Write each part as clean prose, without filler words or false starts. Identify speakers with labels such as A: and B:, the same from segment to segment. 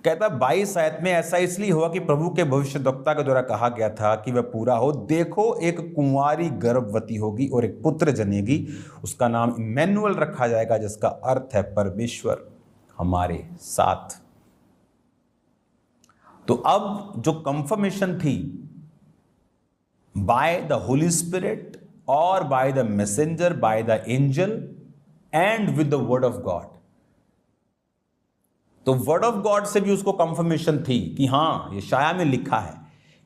A: कहता 22 आयत में ऐसा इसलिए हुआ कि प्रभु के भविष्यद्वक्ता के द्वारा कहा गया था कि वह पूरा हो। देखो एक कुंवारी गर्भवती होगी और एक पुत्र जनेगी, उसका नाम इम्मैनुअल रखा जाएगा, जिसका अर्थ है परमेश्वर हमारे साथ। तो अब जो कंफर्मेशन थी बाय द होली स्पिरिट और by the messenger, by the angel and with the word of God, तो वर्ड ऑफ गॉड से भी उसको कंफर्मेशन थी कि हां यशाया में लिखा है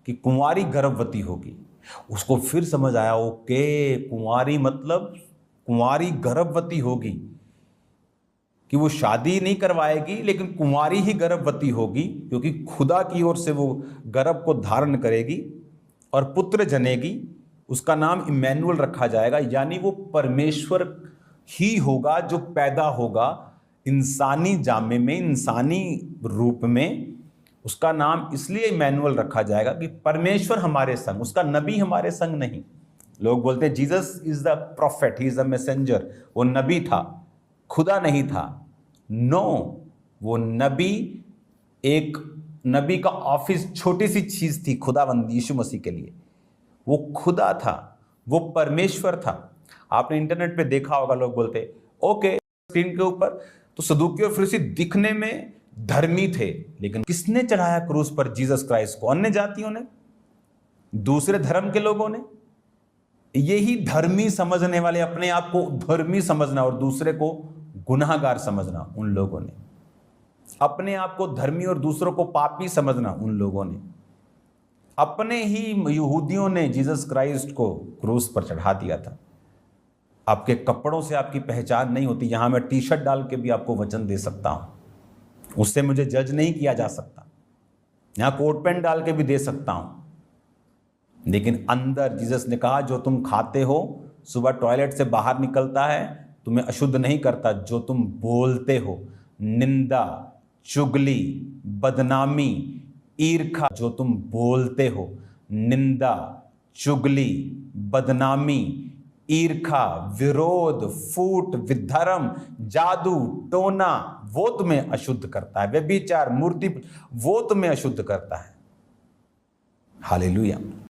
A: कि कुंवारी गर्भवती होगी। उसको फिर समझ आया, ओके कुंवारी मतलब कुंवारी गर्भवती होगी, कि वो शादी नहीं करवाएगी लेकिन कुंवारी ही गर्भवती होगी, क्योंकि खुदा की ओर से वो गर्भ को धारण करेगी और पुत्र जनेगी, उसका नाम इम्मैनुअल रखा जाएगा। यानी वो परमेश्वर ही होगा जो पैदा होगा इंसानी जामे में, इंसानी रूप में। उसका नाम इसलिए इम्मैनुअल रखा जाएगा कि परमेश्वर हमारे संग, उसका नबी हमारे संग नहीं। लोग बोलते हैं Jesus is the profit, he is the messenger, वो नबी था, खुदा नहीं था। नो, वो नबी, एक नबी का ऑफिस छोटी सी चीज थी खुदाबंदी यीशु मसीह के लिए। वो खुदा था, वो परमेश्वर था। आपने इंटरनेट पे देखा होगा, लोग बोलते ओके स्क्रीन के ऊपर तो सदूकी और फरीसी दिखने में धर्मी थे, लेकिन किसने चढ़ाया क्रूस पर जीसस क्राइस्ट को? अन्य जातियों ने, दूसरे धर्म के लोगों ने। यही धर्मी समझने वाले, अपने आप को धर्मी समझना और दूसरे को गुनाहगार समझना, उन लोगों ने अपने आप को धर्मी और दूसरों को पापी समझना, उन लोगों ने, अपने ही यहूदियों ने जीसस क्राइस्ट को क्रूस पर चढ़ा दिया था। आपके कपड़ों से आपकी पहचान नहीं होती। यहां मैं टी शर्ट डाल के भी आपको वचन दे सकता हूं, उससे मुझे जज नहीं किया जा सकता। यहां कोट पैंट डाल के भी दे सकता हूं, लेकिन अंदर जीसस ने कहा जो तुम खाते हो, सुबह टॉयलेट से बाहर निकलता है, तुम्हें अशुद्ध नहीं करता। जो तुम बोलते हो, निंदा, चुगली, बदनामी, ईर्खा, जो तुम बोलते हो, निंदा, चुगली, बदनामी, ईर्खा, विरोध, फूट, विधर्म, जादू, टोना, वो तुम्हें अशुद्ध करता है। व्यभिचार, मूर्ति, वो तुम्हें अशुद्ध करता है। हालेलुया।